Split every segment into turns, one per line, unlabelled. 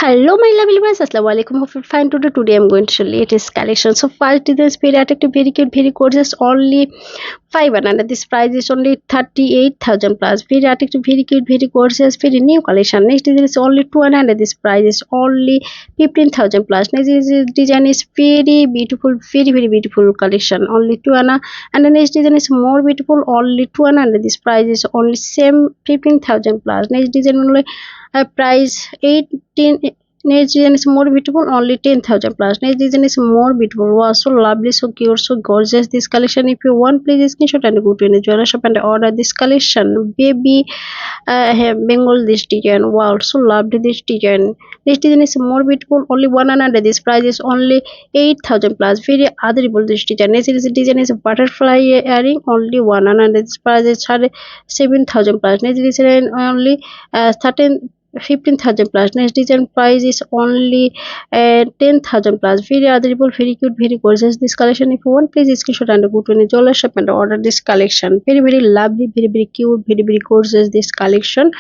Hello, my lovely viewers. Assalamu alaikum. Hope you're fine today. Today I'm going to show latest collections. So first is this very attractive, very cute, very gorgeous. Only 500. This price is only 38,000 plus. Very attractive, very cute, very gorgeous, very new collection. Next is this only 200. This price is only 15,000 plus. Next is this design is very beautiful, very beautiful collection. Only 200. And the next design is more beautiful. Only 200. This price is only same 15,000 plus. Next design only price 18. Next design is more beautiful, only 10,000 plus. Next design is more beautiful. Wow, so lovely, so cute, so gorgeous. This collection, if you want, please screenshot and go to any jeweler shop and order this collection. Baby Bengal this design. Wow, so lovely this design. This design is more beautiful, only 100. This price is only 8,000 plus. Very adorable this design. Next design is butterfly earring, only 100. This price is 7,000 plus. Next design only 15,000 plus. Next design price is only 10,000 plus. Very adorable, very cute, very gorgeous. This collection, if you want, please screenshot and go to any jeweler shop and order this collection. Very lovely, very cute, very gorgeous. This collection,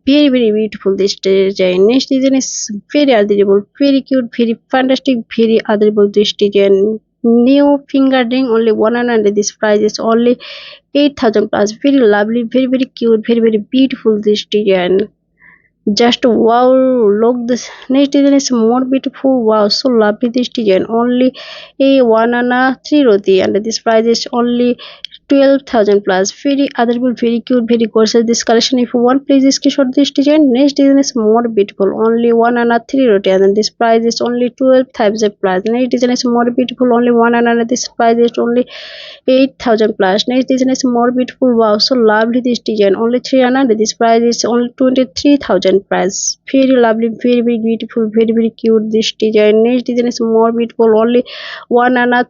very beautiful. This design. Next design is very adorable, very cute, very fantastic, very adorable. This design. New finger ring, only 100. This price is only 8,000 plus. Very lovely, very cute, very beautiful. This design. Just wow, look, this next design is more beautiful. Wow, so lovely this design. Only a 1 and 3 roti, and this price is only 12,000 plus. Very adorable, very cute, very gorgeous. This collection, if you want, please screenshot this design. Next design is more beautiful. Only 1 and 3 roti, and this price is only 12,000 plus. Next design is more beautiful. Only 1 and this price is only 8,000 plus. Next design is more beautiful. Wow, so lovely this design. Only 300. This price is only 23,000 price. Very lovely, very beautiful, very cute this design. Next design is more beautiful. Only 1 and